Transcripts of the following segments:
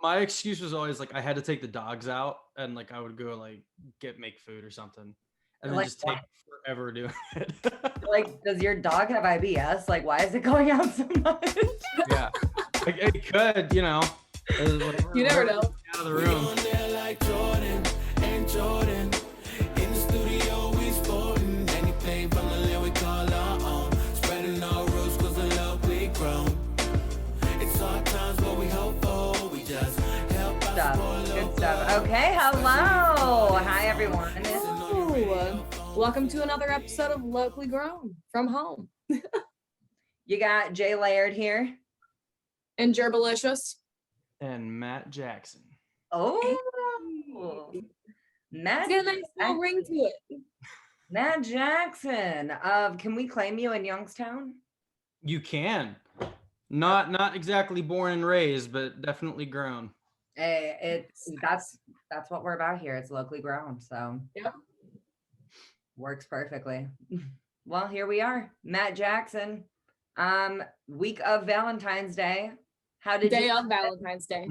my excuse was always like I had to take the dogs out and like I would go like make food or something and then Like, just take forever doing it. like, does your dog have IBS? Like, why is it going out so much? Yeah. Like it could, you know. You never know. Out of the room. Like Jordan and Jordan. In the studio, we sporting anything from the lyric call our own. Spreading our roots cause the love we grown. It's hard times, but we hope for. We just help out. Good stuff. Okay, hello. Hi, everyone. Hello. Welcome to another episode of Locally Grown from home. You got Jay Laird here. And Gerbalicious. And Matt Jackson. Oh, Matt. It's got a nice little ring to it. Matt Jackson. Can we claim you in Youngstown? You can. Not exactly born and raised, but definitely grown. Hey, that's what we're about here. It's locally grown, so yeah, works perfectly. Well, here we are, Matt Jackson. Week of Valentine's Day. How did Day of Valentine's Day?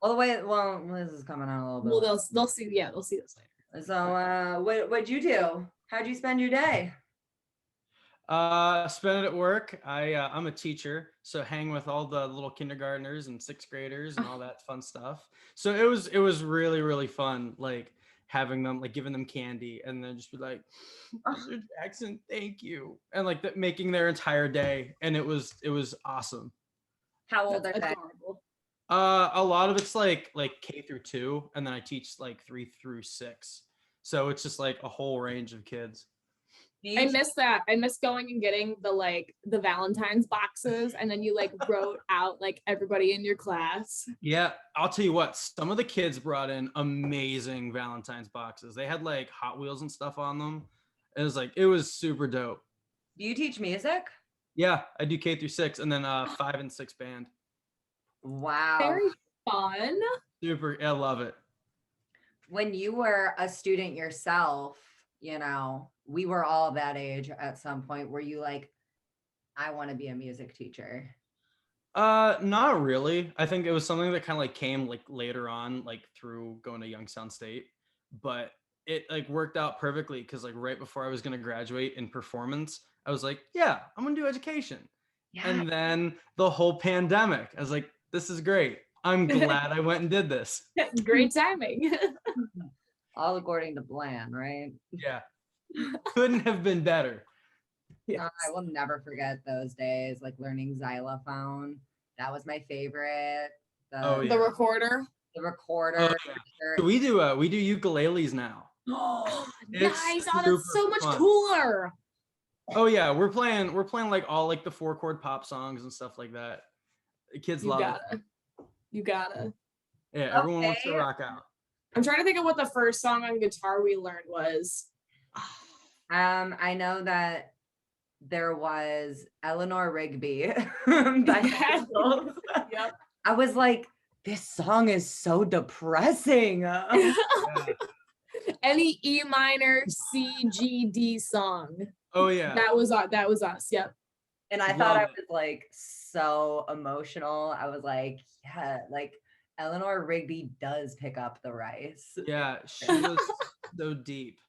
All the way. Well, this is coming on a little bit. Well, they'll see. Yeah, they'll see this later. So, what'd you do? How'd you spend your day? Spend it at work. I'm a teacher, so hang with all the little kindergartners and sixth graders and all that fun stuff. So it was really, really fun, like having them, like giving them candy and then just be like, Mr. Jackson, thank you. And like making their entire day. And it was awesome. How old are they? A lot of it's like K through 2, and then I teach like 3 through 6. So it's just like a whole range of kids. I miss that. I miss going and getting the Valentine's boxes, and then you like wrote out like everybody in your class. Yeah, I'll tell you what, some of the kids brought in amazing Valentine's boxes. They had like Hot Wheels and stuff on them. It was super dope. Do you teach music? Yeah, I do K through 6 and then 5 and 6 band. Wow. Very fun. Super. I love it. When you were a student yourself, you know, we were all that age at some point. Were you like, I want to be a music teacher? Not really. I think it was something that kind of like came like later on, like through going to Youngstown State, but it like worked out perfectly because like right before I was going to graduate in performance, I was like, yeah, I'm going to do education. Yeah. And then the whole pandemic, I was like, this is great. I'm glad I went and did this. Great timing. All according to plan, right? Yeah. Couldn't have been better. Yes. I will never forget those days, like learning xylophone. That was my favorite. The recorder. The recorder. Oh, yeah. So we do ukuleles now. Oh, nice. Oh, that's so much cooler. Oh yeah, we're playing like all like the 4-chord pop songs and stuff like that. The kids love it. You gotta. Yeah, everyone wants to rock out. I'm trying to think of what the first song on guitar we learned was. I know that there was Eleanor Rigby. Yep. I was like, this song is so depressing. Yeah. Any E minor C G D song. Oh yeah. That was us. Yep. And I thought I was like so emotional. I was like, yeah, like Eleanor Rigby does pick up the rice. Yeah, she was so deep.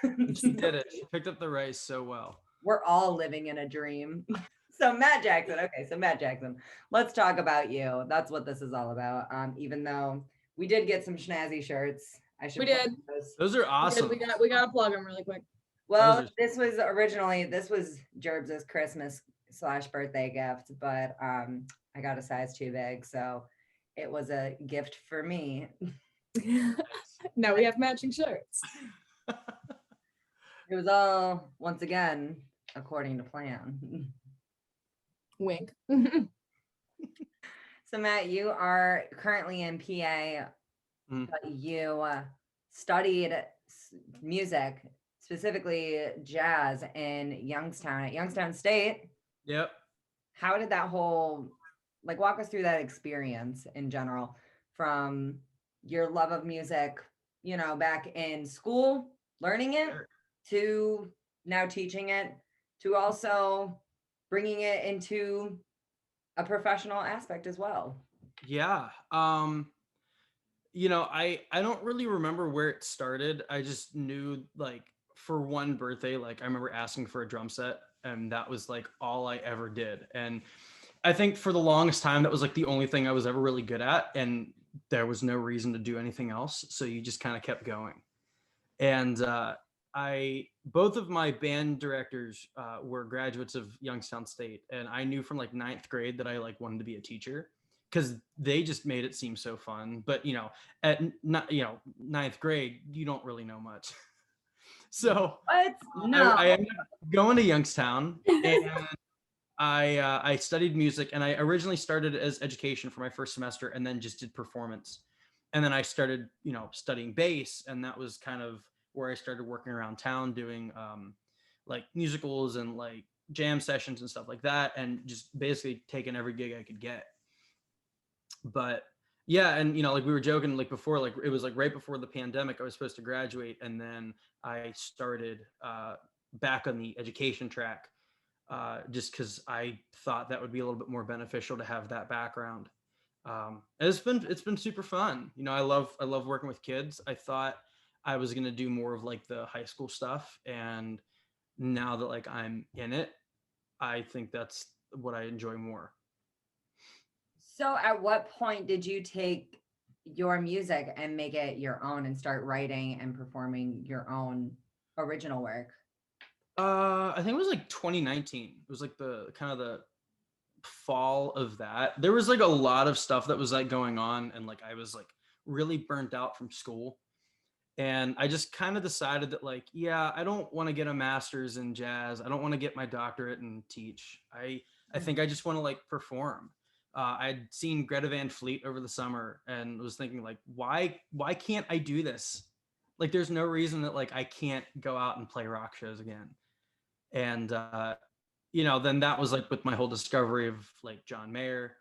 She did it. She picked up the rice so well. We're all living in a dream. So Matt Jackson. Okay, so Matt Jackson. Let's talk about you. That's what this is all about. Even though we did get some schnazzy shirts. We did. Those are awesome. We got to plug them really quick. Well, this was Gerbs' Christmas/birthday gift, but I got a size too big, so it was a gift for me. Now we have matching shirts. It was all, once again, according to plan. Wink. So Matt, you are currently in PA, but you studied music, specifically jazz, in Youngstown, at Youngstown State. Yep. How did that whole, like, walk us through that experience in general, from your love of music, you know, back in school, learning it, to now teaching it, to also bringing it into a professional aspect as well? Yeah. I don't really remember where it started. I just knew like for one birthday, like I remember asking for a drum set, and that was like all I ever did. And I think for the longest time that was like the only thing I was ever really good at, and there was no reason to do anything else. So you just kind of kept going. And I both of my band directors were graduates of Youngstown State, and I knew from like ninth grade that I like wanted to be a teacher because they just made it seem so fun. But at not ninth grade, you don't really know much. So What? I No. ended up going to Youngstown, and I studied music, and I originally started as education for my first semester, and then just did performance, and then I started studying bass, and that was kind of where I started working around town doing like musicals and like jam sessions and stuff like that, and just basically taking every gig I could get. But yeah, and like we were joking like before, like it was like right before the pandemic I was supposed to graduate, and then I started back on the education track, just because I thought that would be a little bit more beneficial to have that background. And it's been super fun. I love working with kids. I thought I was gonna do more of like the high school stuff, and now that like I'm in it, I think that's what I enjoy more. So at what point did you take your music and make it your own and start writing and performing your own original work? I think it was like 2019. It was like the kind of the fall of that. There was like a lot of stuff that was like going on, and like I was like really burnt out from school. And I just kind of decided that like, yeah, I don't want to get a master's in jazz. I don't want to get my doctorate and teach. I think I just want to like perform. I'd seen Greta Van Fleet over the summer and was thinking like, why can't I do this? Like, there's no reason that like I can't go out and play rock shows again. And then that was like with my whole discovery of like John Mayer,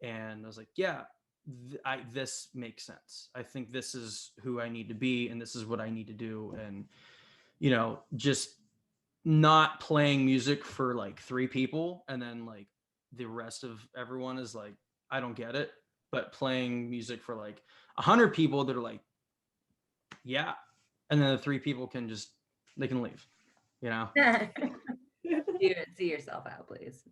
and I was like, yeah, this makes sense. I think this is who I need to be, and this is what I need to do, and just not playing music for like three people, and then like the rest of everyone is like, I don't get it, but playing music for like 100 people that are like, yeah, and then the three people they can leave, you know. See yourself out, please.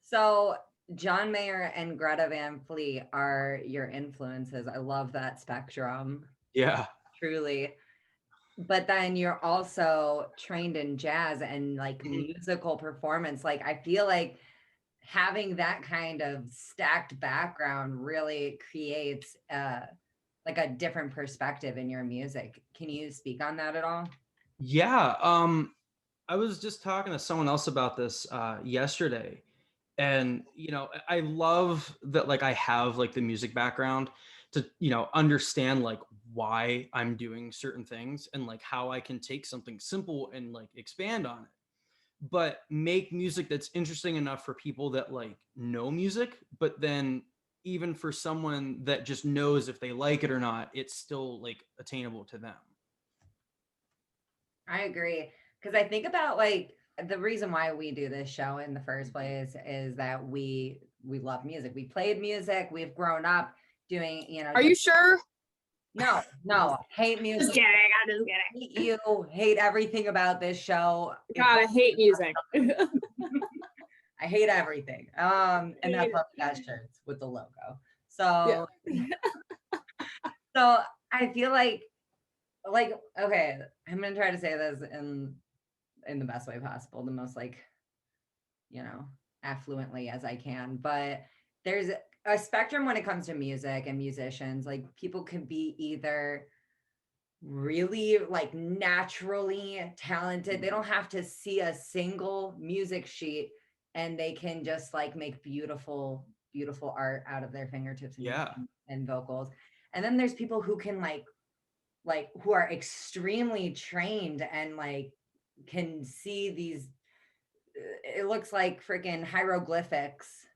So John Mayer and Greta Van Fleet are your influences. I love that spectrum, Yeah. truly. But then you're also trained in jazz and like musical performance. Like I feel like having that kind of stacked background really creates like a different perspective in your music. Can you speak on that at all? Yeah. I was just talking to someone else about this yesterday, and I love that like I have like the music background to understand like why I'm doing certain things, and like how I can take something simple and like expand on it, but make music that's interesting enough for people that like know music, but then even for someone that just knows if they like it or not, it's still like attainable to them. I agree. Because I think about like the reason why we do this show in the first place is that we love music. We played music. We've grown up doing, Are you sure? No, hate music. Just kidding. I'm just kidding. Hate you, hate everything about this show. God, I hate music. I hate everything. And that's why we got shirts with the logo. So, so I feel like, okay, I'm gonna try to say this in the best way possible, the most like, affluently as I can. But there's a spectrum when it comes to music and musicians. Like people can be either really like naturally talented. They don't have to see a single music sheet and they can just like make beautiful art out of their fingertips and vocals. And then there's people who can like who are extremely trained and like can see these, it looks like freaking hieroglyphics,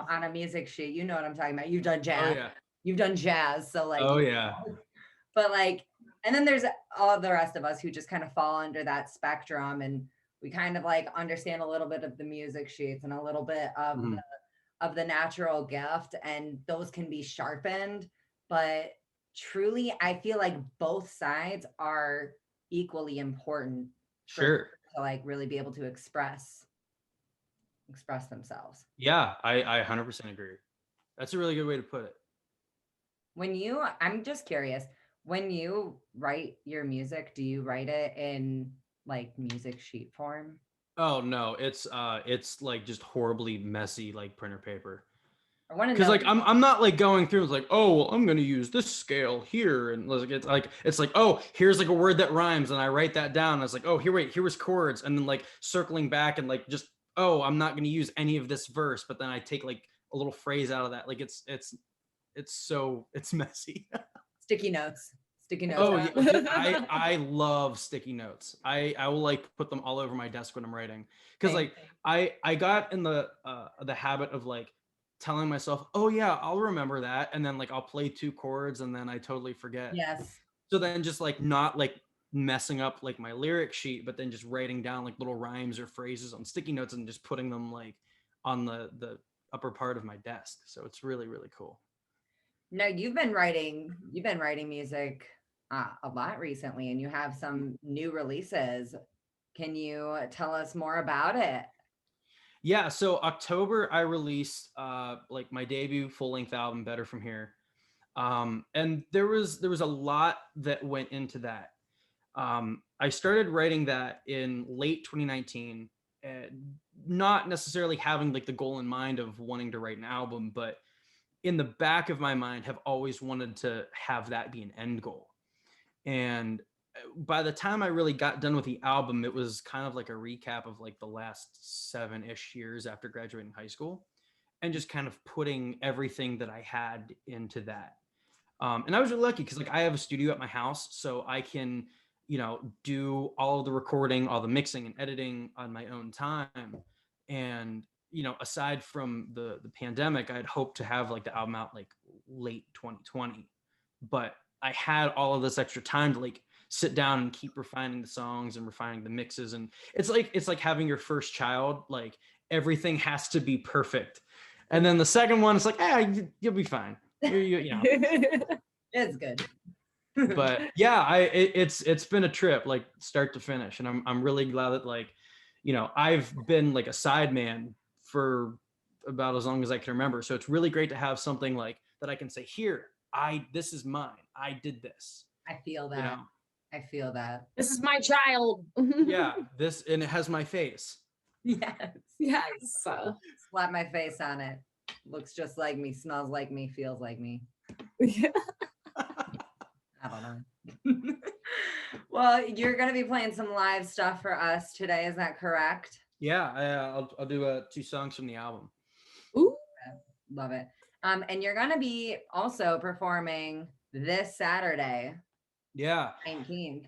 on a music sheet. You know what I'm talking about. You've done jazz. Oh yeah. You've done jazz. So like, oh yeah. But like, and then there's all the rest of us who just kind of fall under that spectrum, and we kind of like understand a little bit of the music sheets and a little bit of of the natural gift, and those can be sharpened. But truly, I feel like both sides are equally important for Sure. people to like really be able to express themselves. Yeah, I 100% agree. That's a really good way to put it. I'm just curious, when you write your music, do you write it in like music sheet form? Oh no, it's like just horribly messy like printer paper. I want to Because know. like I'm not like going through, it's like, oh well, I'm gonna use this scale here, and it's like, oh, here's like a word that rhymes, and I write that down. And it's like, oh, here was chords, and then like circling back and like just, oh, I'm not gonna use any of this verse, but then I take like a little phrase out of that. Like it's messy. Sticky notes. Oh yeah, I love sticky notes. I will like put them all over my desk when I'm writing, because like I got in the habit of like telling myself, oh yeah, I'll remember that, and then like I'll play 2 chords and then I totally forget. Yes. So then just like not like messing up like my lyric sheet, but then just writing down like little rhymes or phrases on sticky notes and just putting them like on the upper part of my desk. So it's really, really cool. No, you've been writing music a lot recently, and you have some new releases. Can you tell us more about it? Yeah, so October I released like my debut full-length album, Better From Here. And there was a lot that went into that. I started writing that in late 2019, not necessarily having like the goal in mind of wanting to write an album, but in the back of my mind have always wanted to have that be an end goal. And by the time I really got done with the album, it was kind of like a recap of like the last 7-ish years after graduating high school, and just kind of putting everything that I had into that. And I was really lucky because like I have a studio at my house, so I can, do all of the recording, all the mixing and editing on my own time. And aside from the pandemic, I'd hoped to have like the album out like late 2020, but I had all of this extra time to like sit down and keep refining the songs and refining the mixes. And it's like having your first child, like everything has to be perfect. And then the second one, it's like, you'll be fine. It's good. But yeah, it's been a trip, like start to finish. And I'm really glad that like, I've been like a sideman for about as long as I can remember. So it's really great to have something like that I can say, here, this is mine. I did this. I feel that. I feel that. This is my child. Yeah, and it has my face. Yes. Slap my face on it. Looks just like me, smells like me, feels like me. Yeah. I don't know. Well, you're going to be playing some live stuff for us today. Is that correct? Yeah, I'll do 2 songs from the album. Ooh. Love it. And you're going to be also performing this Saturday. Yeah. 19th.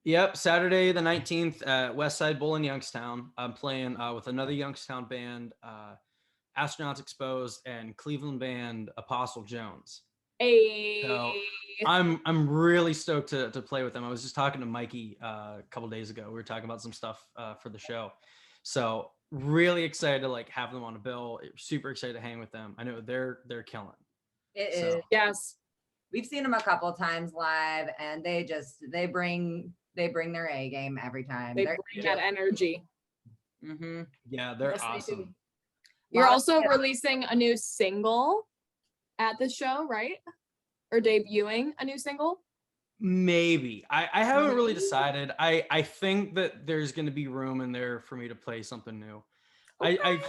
Yep, Saturday the 19th at West Side Bowl in Youngstown. I'm playing with another Youngstown band, Astronauts Exposed, and Cleveland band Apostle Jones. Hey. So I'm really stoked to play with them. I was just talking to Mikey a couple days ago. We were talking about some stuff for the show. So really excited to like have them on a bill. Super excited to hang with them. I know they're killing. It is. Yes. We've seen them a couple of times live, and they bring their A game every time. They bring that energy. Mm-hmm. Yeah, they're Yes, awesome. You're also releasing a new single at the show, right? Or debuting a new single? Maybe. I haven't really decided. I think that there's going to be room in there for me to play something new. Okay. I've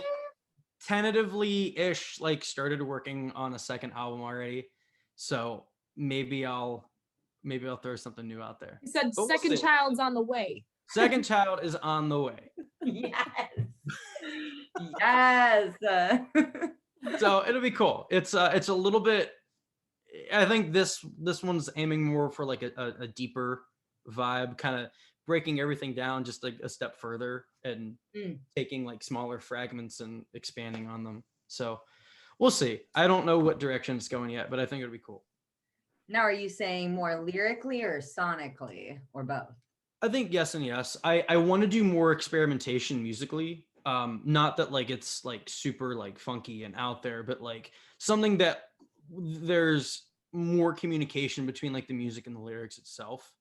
tentatively-ish like started working on a second album already. So maybe I'll throw something new out there. You said but second child's on the way. Second child is on the way. Yes. Yes. So it'll be cool. It's a little bit, I think this one's aiming more for like a deeper vibe, kind of breaking everything down just like a step further and taking like smaller fragments and expanding on them. So we'll see. I don't know what direction it's going yet, but I think it'll be cool. Now, are you saying more lyrically or sonically or both? I think yes and yes. I want to do more experimentation musically Not that like it's like super like funky and out there, but like something that there's more communication between like the music and the lyrics itself.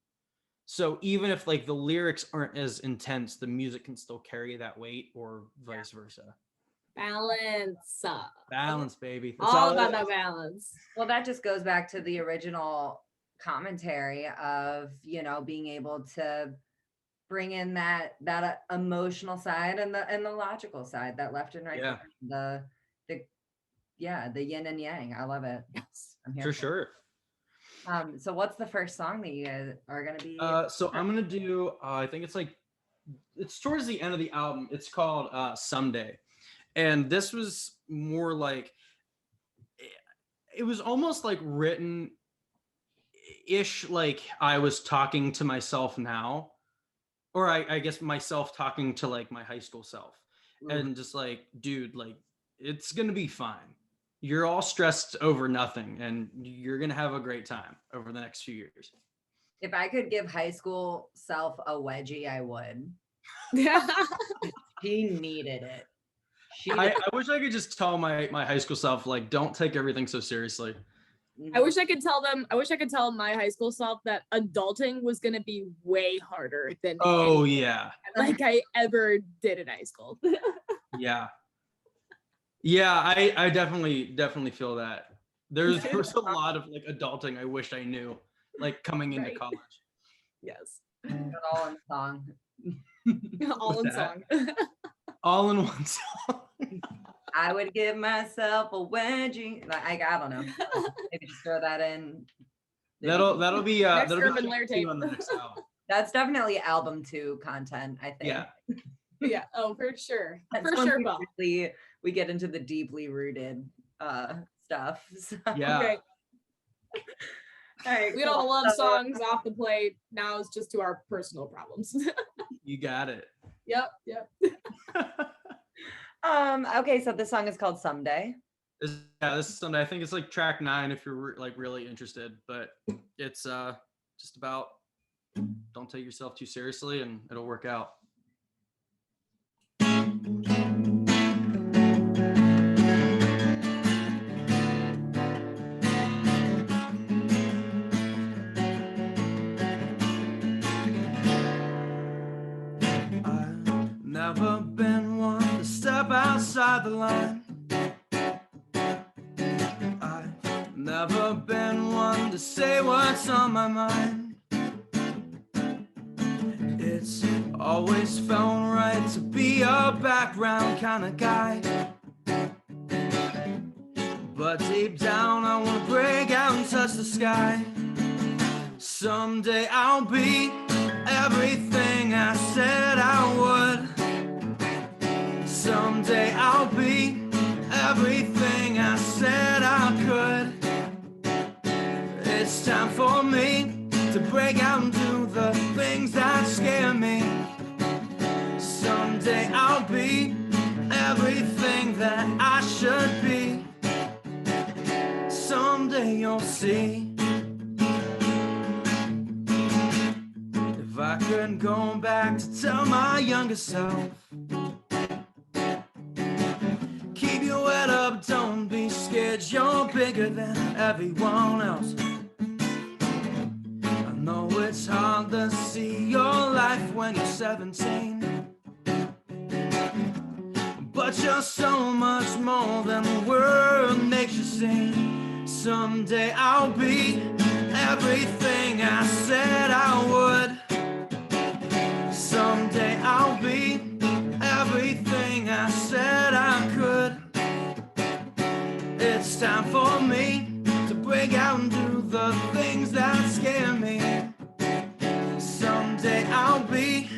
So even if like the lyrics aren't as intense, the music can still carry that weight, or vice versa. Balance. Balance, baby. That's All it about is. that balance. Well, that just goes back to the original commentary of, you know, being able to bring in that emotional side and the logical side, that left and right, Yeah. the the yin and yang. I love it. Yes. I'm here For sure. So what's the first song that you guys are gonna be? So I'm gonna do. I think it's towards the end of the album. It's called "Someday," and this was more like it was almost like written ish like I was talking to myself now, or I guess myself talking to like my high school self, and just like, dude, like it's gonna be fine. You're all stressed over nothing, and you're gonna have a great time over the next few years. If I could give high school self a wedgie, I would. She needed it. I wish I could just tell my high school self, like, don't take everything so seriously. I wish I could tell my high school self that adulting was gonna be way harder than Oh anything yeah. like I ever did in high school. Yeah. Yeah, I definitely feel that. There's a lot of like adulting I wish I knew, like coming into Right. college. Yes. all in the song. All What's in song. All in one song. I would give myself a wedgie. Like, I don't know. Maybe just throw that in. That'll be Next that'll Urban be Lair two tape. on the next album. That's definitely album 2 content, I think. Yeah. Yeah. Oh, for sure. That's For when sure, we Bo. really- we get into the deeply rooted stuff. So, Yeah. Okay. all right, We don't cool. love So, songs off the plate. Now it's just to our personal problems. You got it. Yep. Okay, so this song is called Someday. This is Sunday. I think it's like track 9 if you're like really interested, but it's just about don't take yourself too seriously and it'll work out. I've never been one to step outside the line. I've never been one to say what's on my mind. It's always felt right to be a background kind of guy. But deep down I wanna break out and touch the sky. Someday I'll be everything I said I would. Someday I'll be everything I said I could. It's time for me to break out and do the things that scare me. Someday I'll be everything that I should be. Someday you'll see. If I could go back to tell my younger self, keep your head up, don't be scared, you're bigger than everyone else. I know it's hard to see your life when you're 17, but you're so much more than the world makes you seem. Someday I'll be everything I said I would. Someday I'll be everything I said I could. It's time for me to break out and do the things that scare me. Someday I'll be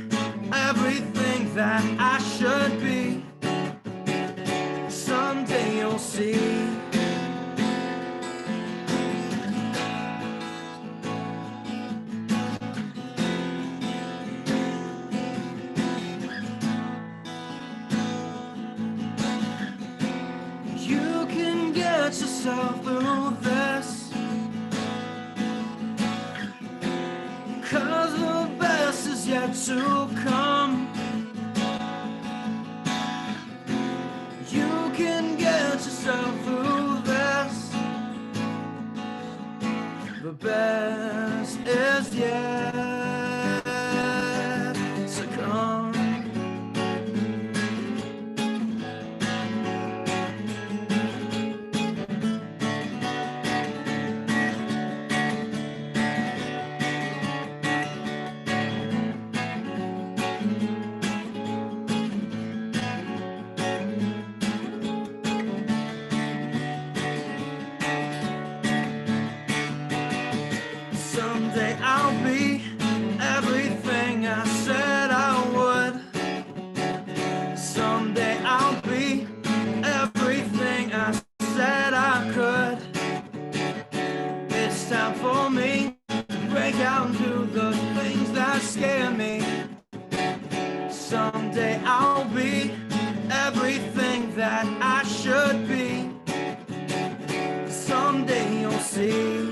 everything that I should be. Someday you'll see. You can get yourself through this, 'cause the best is yet to come. the best is yet to come. Someday I'll be everything I said I would. Someday I'll be everything I said I could. It's time for me to break out and do the things that scare me. Someday I'll be everything that I should be. Someday you'll see.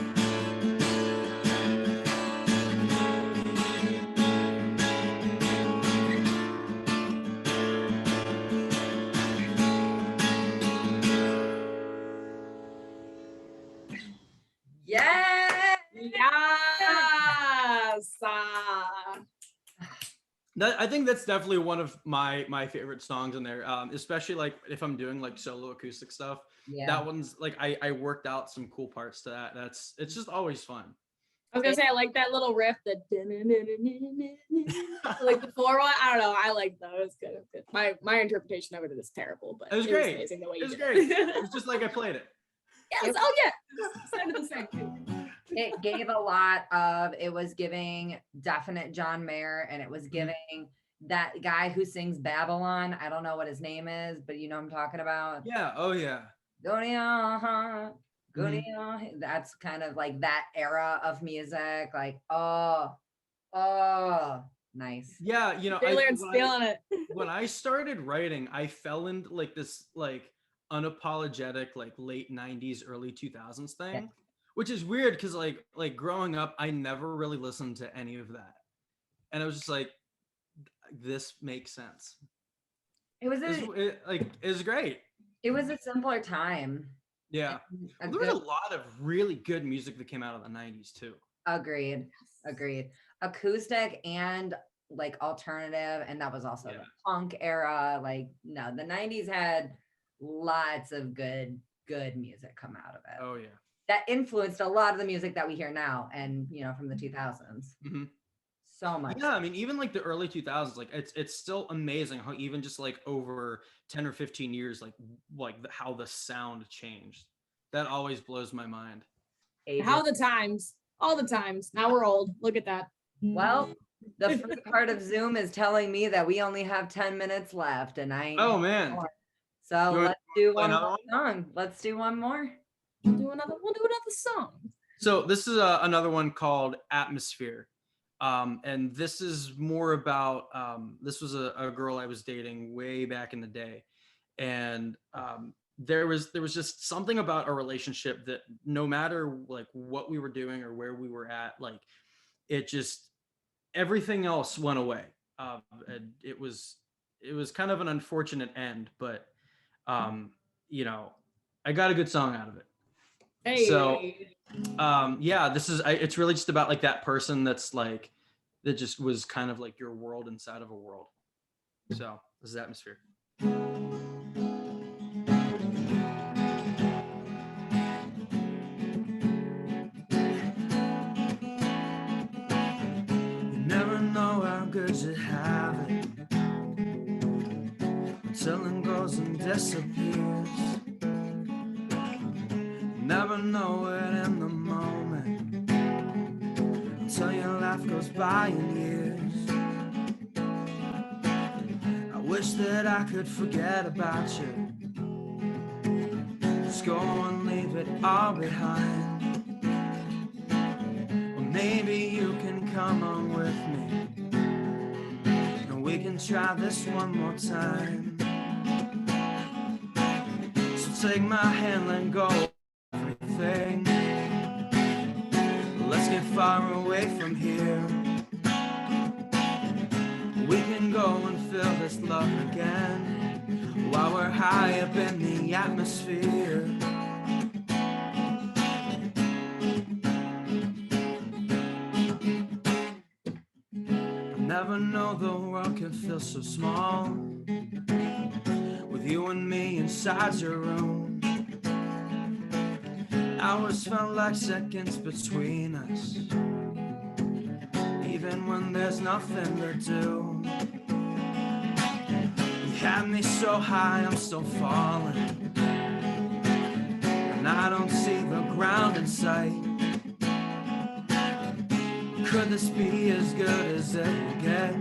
Yeah. Yes. I think that's definitely one of my favorite songs in there, especially like if I'm doing like solo acoustic stuff. Yeah. That one's like I worked out some cool parts to that. It's just always fun. I was gonna say I like that little riff, the like the floor one. I don't know. I like those. Good. My interpretation of it is terrible, but It was great. amazing the way It you was did great. it. It was just like I played it. Yes. Oh yeah. Sounded the same. It gave a lot of, it was giving definite John Mayer, and it was giving that guy who sings Babylon. I don't know what his name is, but you know what I'm talking about. Yeah. Oh yeah. Go to your heart, go to your, that's kind of like that era of music. Like, oh, nice. Yeah. You know, Taylor's feeling it. when I started writing, I fell into like this like unapologetic like late 90s, early 2000s thing. Yeah. Which is weird because like growing up, I never really listened to any of that, and I was just like, "This makes sense." It was It was great. it was a simpler time. Yeah, A there was a good- lot of really good music that came out of the '90s too. Agreed. Acoustic and like alternative, and that was also the punk era. Like, no, the 90s had lots of good music come out of it. Oh yeah. That influenced a lot of the music that we hear now, and you know, from the 2000s. So much. Yeah, I mean, even like the early 2000s, like it's still amazing how even just like over 10 or 15 years, like how the sound changed. That always blows my mind. How the times, all the times. Now we're old. Look at that. Well, the first part of Zoom is telling me that we only have 10 minutes left, and I ain't Oh man. more. So let's do one more song. Let's do one more. We'll do another song. So this is another one called Atmosphere. And this is more about, this was a girl I was dating way back in the day. And there was just something about our relationship that no matter like what we were doing or where we were at, like it just, everything else went away. And it was kind of an unfortunate end, but you know, I got a good song out of it. Hey. So yeah, it's really just about like that person that's like, that just was kind of like your world inside of a world. So this is Atmosphere. You never know how good you have it until it goes and disappears. Never know it in the moment until your life goes by in years. I wish that I could forget about you. Just go and leave it all behind. Or maybe you can come on with me and we can try this one more time. So take my hand and go. Everything. Let's get far away from here. We can go and feel this love again while we're high up in the atmosphere. never know the world can feel so small with you and me inside your room. Hours felt like seconds between us, even when there's nothing to do. You had me so high, I'm still falling, and I don't see the ground in sight. Could this be as good as it will get?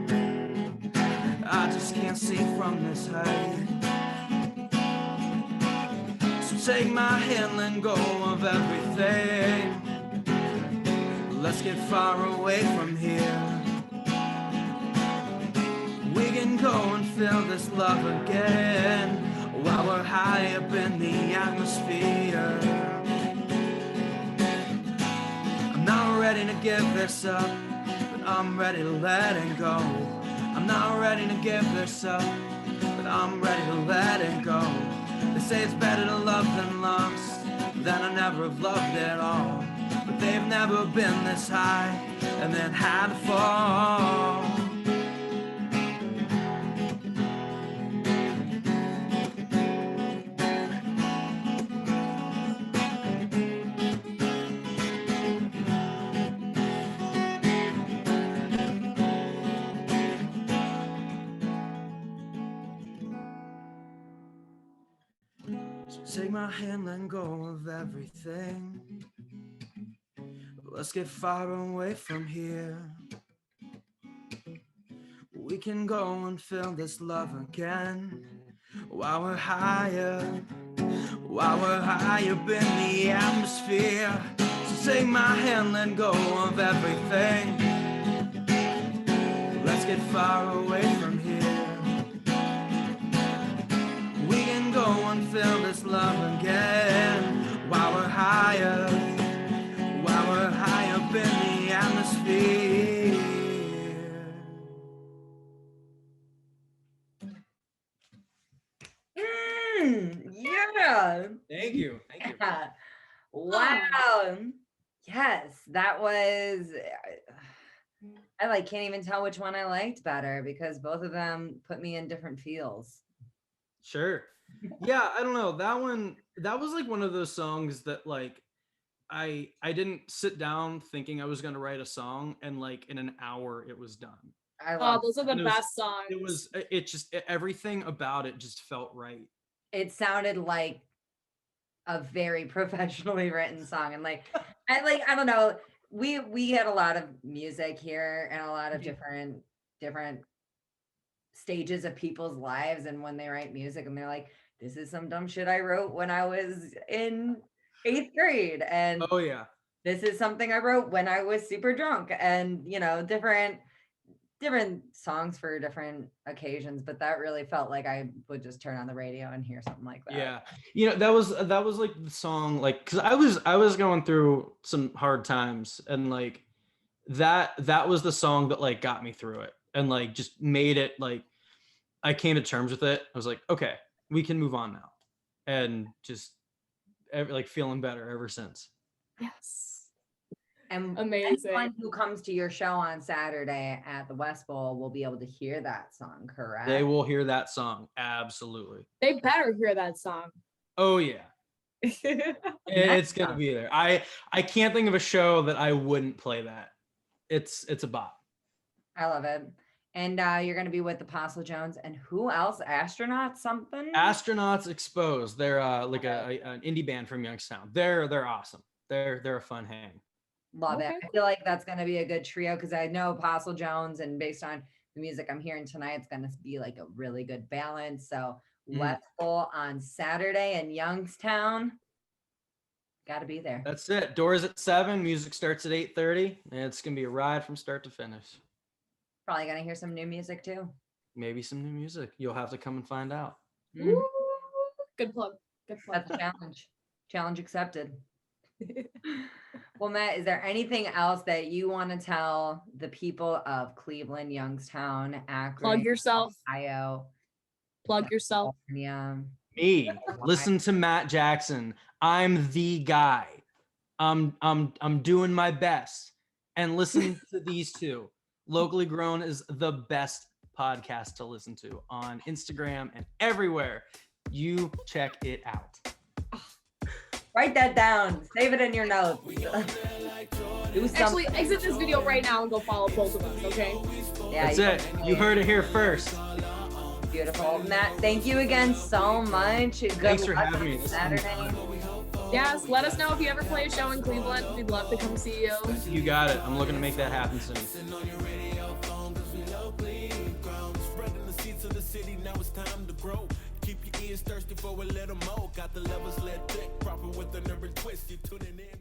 I just can't see from this height. So take my hand, let go of everything. Let's get far away from here. We can go and feel this love again while we're high up in the atmosphere. I'm not ready to give this up, but I'm ready to let it go. I'm not ready to give this up, but I'm ready to let it go. They say it's better to love than lost, then I never have loved at all. But they've never been this high and then had to fall. So take my hand, let go of everything. Let's get far away from here. We can go and feel this love again while we're higher, while we're high up in the atmosphere. So take my hand, let go of everything. Let's get far away from here. We can go and feel this love again while we're higher, while we're high up in the atmosphere. Yeah. Thank you. Thank you. Wow. Yes, that was. I like can't even tell which one I liked better because both of them put me in different feels. Sure. Yeah, I don't know. That one, that was like one of those songs that like I didn't sit down thinking I was gonna write a song, and like in an hour it was done. I Oh, love. those are the And it was- best songs. It just everything about it just felt right. It sounded like a very professionally written song, and I don't know. We had a lot of music here and a lot of different stages of people's lives, and when they write music and they're like, this is some dumb shit I wrote when I was in 8th grade, and Oh yeah. this is something I wrote when I was super drunk, and different songs for different occasions, but that really felt like I would just turn on the radio and hear something like that. Yeah. That was like the song, like, because I was going through some hard times, and like that was the song that like got me through it and like just made it like I came to terms with it. I was like, okay, we can move on now, and just like feeling better ever since. Yes. And Amazing. anyone who comes to your show on Saturday at the West Bowl will be able to hear that song, correct? They will hear that song, absolutely. They better hear that song. Oh yeah. It's gonna be there. I can't think of a show that I wouldn't play that. It's a bop. I love it. And you're going to be with Apostle Jones and who else? Astronauts something? Astronauts Exposed. They're like an indie band from Youngstown. They're awesome. They're a fun hang. Love it. Okay, I feel like that's going to be a good trio because I know Apostle Jones, and based on the music I'm hearing tonight, it's going to be like a really good balance. So West Bowl on Saturday in Youngstown. Got to be there. That's it. Doors at 7. Music starts at 8:30. And it's gonna be a ride from start to finish. Probably going to hear some new music too. Maybe some new music. You'll have to come and find out. Woo. Good plug. Good plug. That's a challenge. Challenge accepted. Well, Matt, is there anything else that you want to tell the people of Cleveland, Youngstown, Akron, Plug yourself. Ohio, Plug yourself. California? Me. Listen to Matt Jackson. I'm the guy. I'm doing my best. And listen to these two. Locally Grown is the best podcast to listen to on Instagram and everywhere. You check it out. Write that down. Save it in your notes. Do something. Actually, exit this video right now and go follow both of us, okay? Yeah, That's it. You heard it here first. Beautiful. Matt, thank you again so much. Good Thanks for luck having on me. This is Saturday. Yes, let us know if you ever play a show in Cleveland. We'd love to come see you. You got it. I'm looking to make that happen soon. Keep your ears thirsty for a little more. Got the levels lit thick, proper with the nerve and twist. You tuning in.